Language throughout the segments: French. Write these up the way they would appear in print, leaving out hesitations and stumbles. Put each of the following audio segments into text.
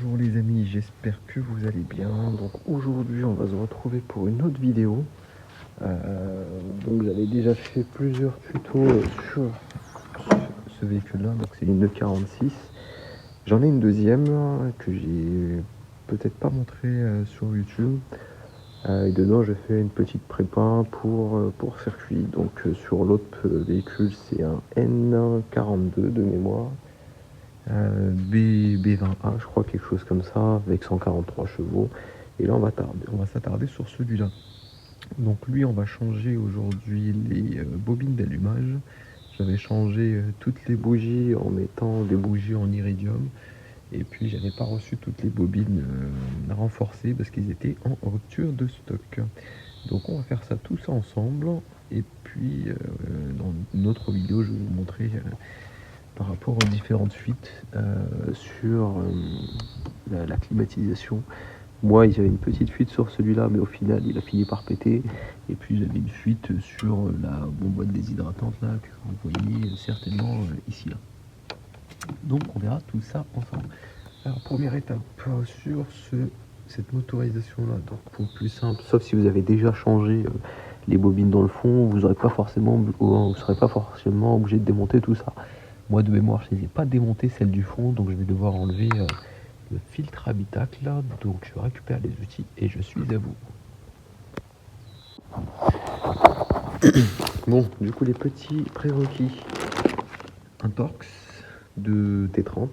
Bonjour les amis, j'espère que vous allez bien. Donc aujourd'hui on va se retrouver pour une autre vidéo. Donc j'avais déjà fait plusieurs tutos sur ce véhicule là, donc c'est une E46. J'en ai une deuxième que j'ai peut-être pas montré sur YouTube. Et dedans je fais une petite prépa pour circuit. Donc sur l'autre véhicule c'est un N42 de mémoire. B20A, je crois, quelque chose comme ça, avec 143 chevaux. Et là, on va s'attarder sur celui-là. Donc lui, on va changer aujourd'hui les bobines d'allumage. J'avais changé toutes les bougies en mettant des bougies en iridium. Et puis, j'avais pas reçu toutes les bobines renforcées parce qu'ils étaient en rupture de stock. Donc, on va faire ça tous ensemble. Et puis, dans une autre vidéo, je vais vous montrer par rapport aux différentes fuites sur la climatisation. Moi, j'avais une petite fuite sur celui-là, mais au final, il a fini par péter. Et puis, j'avais une fuite sur la bomboîte déshydratante là, que vous voyez certainement ici. Là. Donc, on verra tout ça ensemble. Alors, première étape sur cette motorisation-là. Donc, pour le plus simple, sauf si vous avez déjà changé les bobines dans le fond, vous ne serez pas forcément obligé de démonter tout ça. Moi de mémoire, je ne les ai pas démontées, celles du fond, donc je vais devoir enlever le filtre habitacle là. Donc je récupère les outils et je suis à vous. Bon, du coup les petits prérequis. Un Torx de T30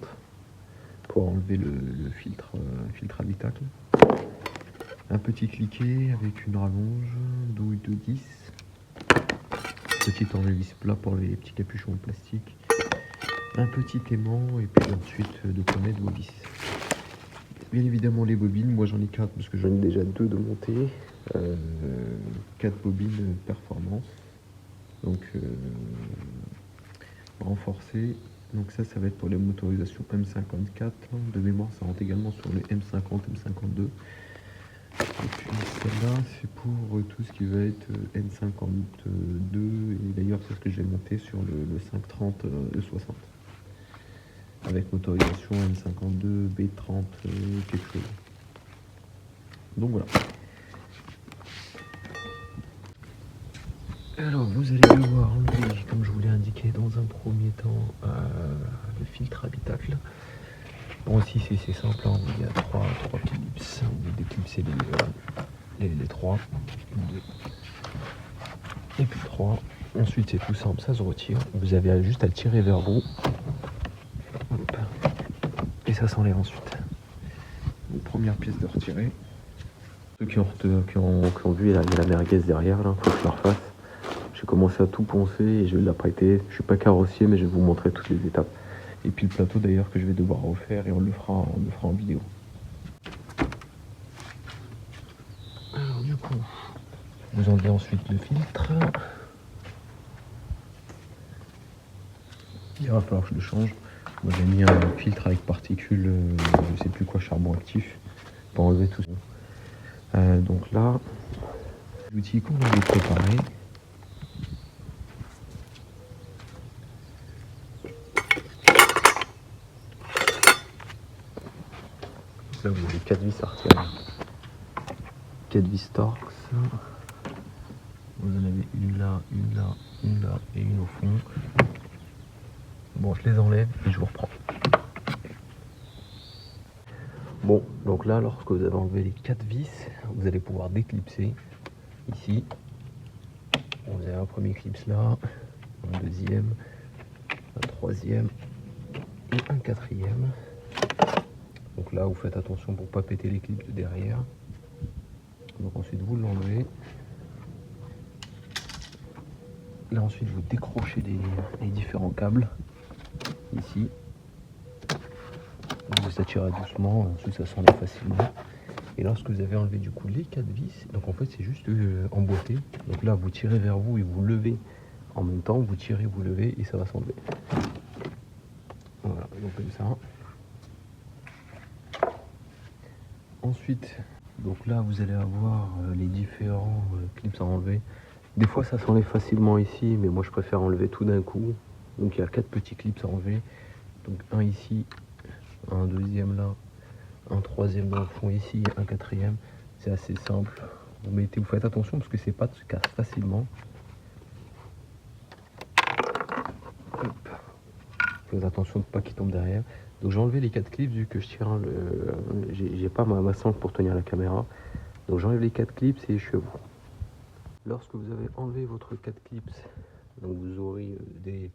pour enlever le filtre habitacle. Un petit cliquet avec une rallonge douille de 10. Petit tournevis plat pour les petits capuchons en plastique. Un petit aimant et puis ensuite de quoi mettre vos vis. Bien évidemment les bobines, moi j'en ai 4 parce que j'en ai déjà 2 de montée. 4 bobines performance. Donc renforcées. Donc ça va être pour les motorisations M54. De mémoire ça rentre également sur les M50, M52. Et puis celle-là c'est pour tout ce qui va être N52. Et d'ailleurs c'est ce que j'ai monté sur le 530 E60. Avec motorisation N52, B30, quelque chose. Donc voilà. Alors vous allez devoir enlever, comme je vous l'ai indiqué dans un premier temps, le filtre habitacle. Bon aussi c'est simple, hein, il y a 3 clips, vous déclipsez les 3, 2 et puis 3. Ensuite c'est tout simple, ça se retire. Vous avez juste à le tirer vers vous. Hop. Et ça s'enlève ensuite. Donc, première pièce de retirer. Ceux qui ont vu, il y a la merguez derrière, là, faut que je la refasse. J'ai commencé à tout poncer et je vais l'apprêter. Je suis pas carrossier, mais je vais vous montrer toutes les étapes. Et puis le plateau d'ailleurs que je vais devoir refaire et on le fera en vidéo. Alors du coup, vous enlevez ensuite le filtre. Il va falloir que je le change. Moi j'ai mis un filtre avec particules, je sais plus quoi, charbon actif, pour enlever tout ça. Donc là, l'outil qu'on avait préparé. Là vous avez 4 vis à retirer. 4 vis Torx. Vous en avez une là, une là, une là et une au fond. Bon, je les enlève et je vous reprends. Bon, donc là, lorsque vous avez enlevé les 4 vis, vous allez pouvoir déclipser ici. Vous avez un premier clips là, un deuxième, un troisième et un quatrième. Donc là, vous faites attention pour ne pas péter les clips de derrière. Donc ensuite, vous l'enlevez. Là, ensuite, vous décrochez les différents câbles ici. Vous attirez doucement, ensuite ça s'enlève facilement. Et lorsque vous avez enlevé du coup les 4 vis, donc en fait c'est juste emboîté. Donc là vous tirez vers vous et vous levez en même temps, vous tirez, vous levez et ça va s'enlever. Voilà, donc comme ça. Ensuite, donc là vous allez avoir les différents clips à enlever. Des fois ça s'enlève facilement ici, mais moi je préfère enlever tout d'un coup. Donc il y a 4 petits clips à enlever. Donc un ici, un deuxième là, un troisième dans le fond ici, un quatrième. C'est assez simple. Vous faites attention parce que ces pattes se cassent facilement. Hop. Faites attention de ne pas qu'il tombe derrière. Donc j'ai enlevé les 4 clips vu que je tire j'ai pas ma sangle pour tenir la caméra. Donc j'enlève les 4 clips et je suis à vous. Lorsque vous avez enlevé votre 4 clips, donc vous aurez des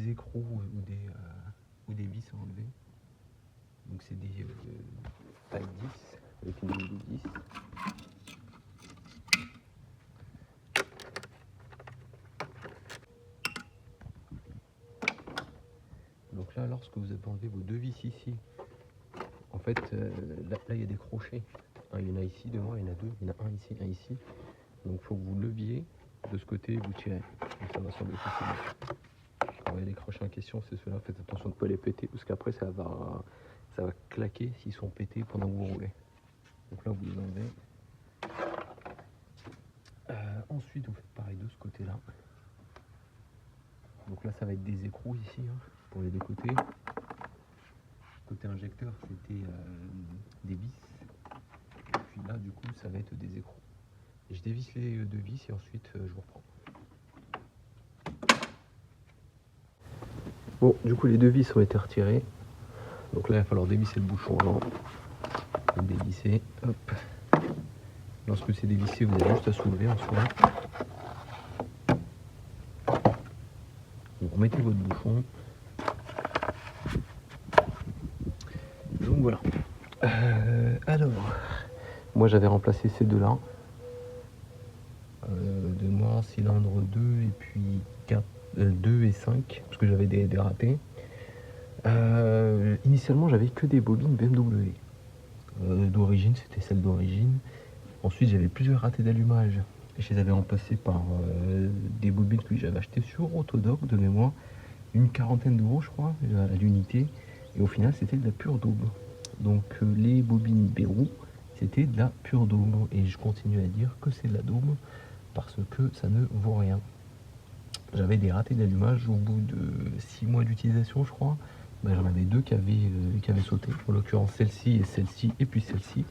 écrous ou des vis à enlever. Donc c'est des taille 10 avec une aiguille de 10. Donc là, lorsque vous avez enlevé vos deux vis ici, en fait, là il y a des crochets. Il y en a ici devant, il y en a deux, il y en a un ici, un ici. Donc il faut que vous leviez de ce côté et vous tirez. Donc ça va sembler facile. Alors, il y a les crochets en question, c'est ceux-là. Faites attention de ne pas les péter parce qu'après ça va claquer s'ils sont pétés pendant que vous roulez. Donc là, vous les enlevez. Ensuite, vous faites pareil de ce côté-là. Donc là, ça va être des écrous ici pour les deux côtés. Côté injecteur, c'était des vis. Et puis là, du coup, ça va être des écrous. Et je dévisse les deux vis et ensuite, je vous reprends. Bon, du coup, les deux vis ont été retirées. Donc là, il va falloir dévisser le bouchon avant. Dévisser, hop. Lorsque c'est dévissé, vous avez juste à soulever en soi. Vous remettez votre bouchon. Donc voilà. Alors, moi j'avais remplacé ces deux-là. De moi, cylindre 2 et puis 2 et 5, parce que j'avais des ratés. Initialement, j'avais que des bobines BMW. D'origine, c'était celle d'origine. Ensuite, j'avais plusieurs ratés d'allumage. Et je les avais remplacés par des bobines que j'avais achetées sur Autodoc de mémoire. Une quarantaine d'euros, je crois, à l'unité. Et au final, c'était de la pure double. Donc, les bobines Bérou, c'était de la pure double. Et je continue à dire que c'est de la double parce que ça ne vaut rien. J'avais des ratés d'allumage au bout de 6 mois d'utilisation, je crois. J'en avais deux qui avaient sauté. En l'occurrence, celle-ci et puis celle-ci.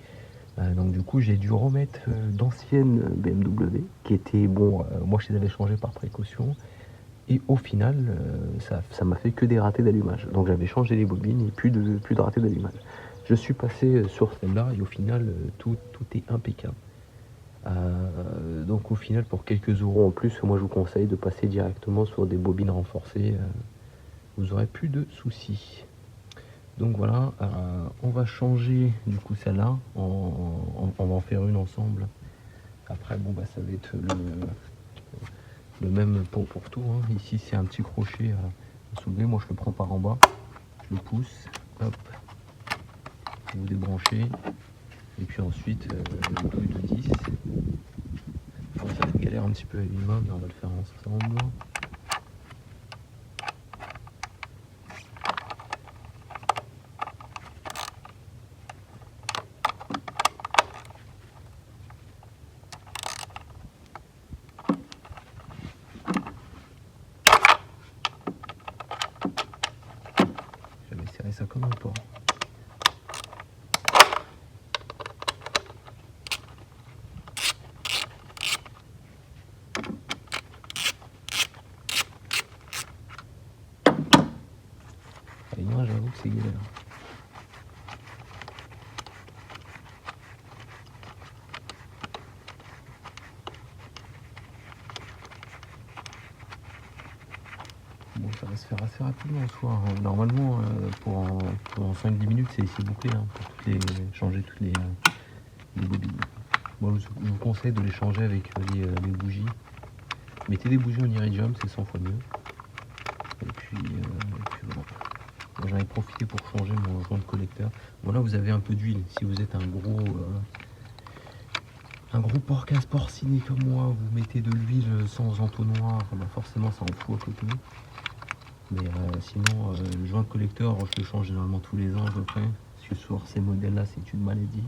Donc du coup, j'ai dû remettre d'anciennes BMW qui étaient, bon, moi je les avais changées par précaution. Et au final, ça m'a fait que des ratés d'allumage. Donc j'avais changé les bobines et plus de ratés d'allumage. Je suis passé sur celle-là et au final, tout est impeccable. Donc au final, pour quelques euros en plus, moi je vous conseille de passer directement sur des bobines renforcées. Vous aurez plus de soucis. Donc voilà, on va changer du coup celle-là. On va en faire une ensemble. Après, bon, ça va être le même pour tout. Ici, c'est un petit crochet à soulever. Moi, je le prends par en bas. Je le pousse. Hop. Vous débranchez. Et puis ensuite, le bruit de 10. Alors, ça va être galère un petit peu à l'imam, mais on va le faire ensemble. J'avais serré ça comme un porc. Et moi, j'avoue que c'est galère. Bon, ça va se faire assez rapidement en soi. Normalement, pour 5-10 minutes, c'est bouclé pour changer toutes les bobines. Bon, je vous conseille de les changer avec les bougies. Mettez des bougies en iridium, c'est 100 fois mieux. Et puis voilà. J'en ai profité pour changer mon joint de collecteur. Voilà, vous avez un peu d'huile. Si vous êtes un gros porcasse porciné comme moi, vous mettez de l'huile sans entonnoir, forcément ça en fout à côté. Mais sinon, le joint de collecteur, je le change généralement tous les ans à peu près. Parce que sur ces modèles-là, c'est une maladie.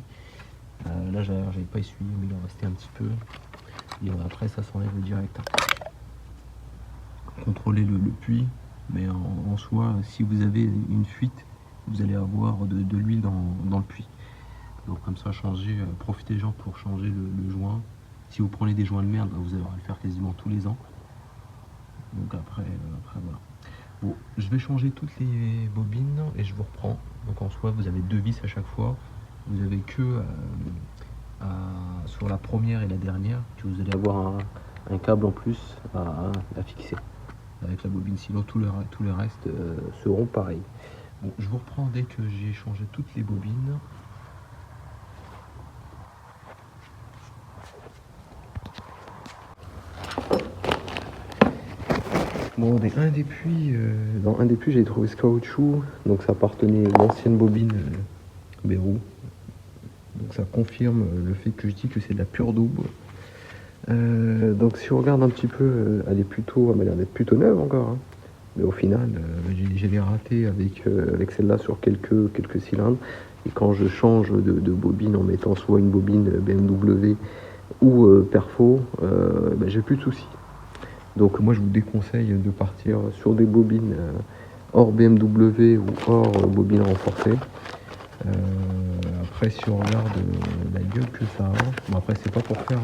Là, j'avais pas essuyé, mais il en restait un petit peu. Et après, ça s'enlève direct. Contrôlez le puits. Mais en soi, si vous avez une fuite, vous allez avoir de l'huile dans dans le puits. Donc comme ça, profitez-en pour changer le joint. Si vous prenez des joints de merde, vous allez le faire quasiment tous les ans. Donc après voilà. Bon, je vais changer toutes les bobines et je vous reprends. Donc en soi, vous avez 2 vis à chaque fois. Vous avez que sur la première et la dernière que vous allez avoir un câble en plus à fixer avec la bobine. Sinon, tout le reste seront pareils. Bon, je vous reprends dès que j'ai changé toutes les bobines. Bon, dans un des puits, j'ai trouvé ce caoutchouc. Donc ça appartenait à l'ancienne bobine Bérou. Donc ça confirme le fait que je dis que c'est de la pure double. Donc si on regarde un petit peu, elle m'a l'air d'être plutôt neuve encore. Hein. Mais au final, j'ai les ratés avec celle-là sur quelques cylindres. Et quand je change de bobine en mettant soit une bobine BMW ou Perfo, j'ai plus de soucis. Donc moi je vous déconseille de partir sur des bobines hors BMW ou hors bobine renforcée. Après si on regarde la gueule que ça a, bon après c'est pas pour faire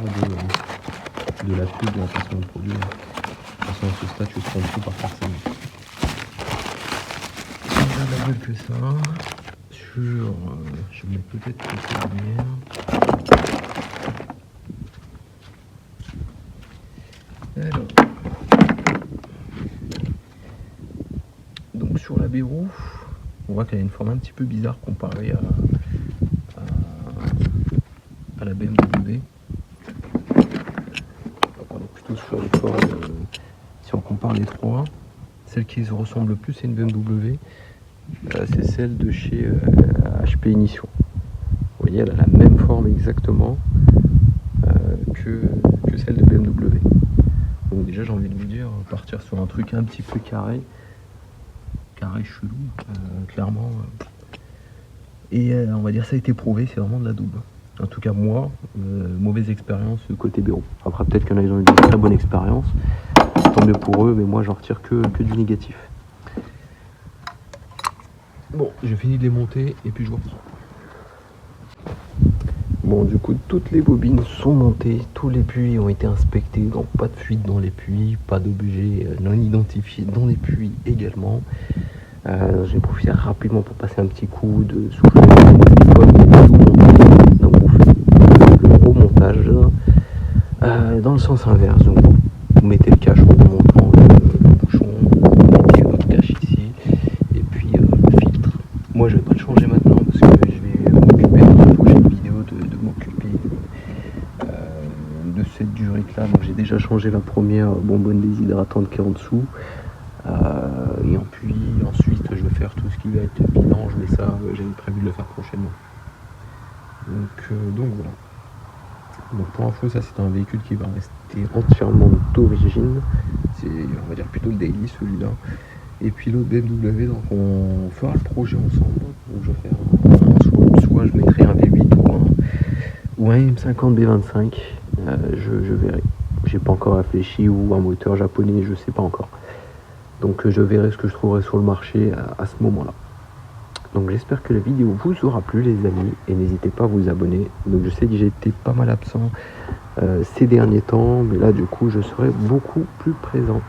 de la pub de la façon de produit. De toute façon à ce stade je suis dessus par personne. Si on regarde la gueule que ça a, je mets peut-être cette lumière. Alors. Donc sur la Bérou, on voit qu'elle a une forme un petit peu bizarre comparée à la BMW. Donc on est plutôt sur les formes, si on compare les trois, celle qui se ressemble le plus c'est une BMW, c'est celle de chez HP Ignition. Vous voyez, elle a la même forme exactement que celle de BMW. Donc déjà j'ai envie de vous dire, partir sur un truc un petit peu carré chelou, clairement. Et on va dire ça a été prouvé, c'est vraiment de la double. En tout cas moi, mauvaise expérience côté Bérou. Après peut-être qu'il y en a qui ont eu une très bonne expérience, tant mieux pour eux, mais moi j'en retire que du négatif. Bon, j'ai fini de les monter et puis je vous reprends. Bon, du coup toutes les bobines sont montées, tous les puits ont été inspectés, donc pas de fuite dans les puits, pas d'objets non identifiés dans les puits également. J'ai profité rapidement pour passer un petit coup de souffler les pommes et tout monter. Donc vous faites le remontage dans le sens inverse. Donc vous mettez le cache en remontant le bouchon, vous mettez votre cache ici et puis le filtre. Moi je vais pas le changer maintenant parce que je vais m'occuper dans la prochaine vidéo de m'occuper de cette durite là. Donc j'ai déjà changé la première bonbonne déshydratante qui est en dessous. Et puis ensuite je vais faire tout ce qui va être vidange, mais ça j'avais prévu de le faire prochainement. Donc voilà. Donc pour info, ça c'est un véhicule qui va rester entièrement d'origine. C'est on va dire plutôt le daily celui-là. Et puis l'autre BMW, donc on fera le projet ensemble. Donc je vais faire soit je mettrai un V8 ou un M50 B25. Je verrai. J'ai pas encore réfléchi, ou un moteur japonais, je sais pas encore. Donc je verrai ce que je trouverai sur le marché à ce moment-là. Donc j'espère que la vidéo vous aura plu les amis, et n'hésitez pas à vous abonner. Donc je sais que j'ai été pas mal absent ces derniers temps, mais là du coup je serai beaucoup plus présent.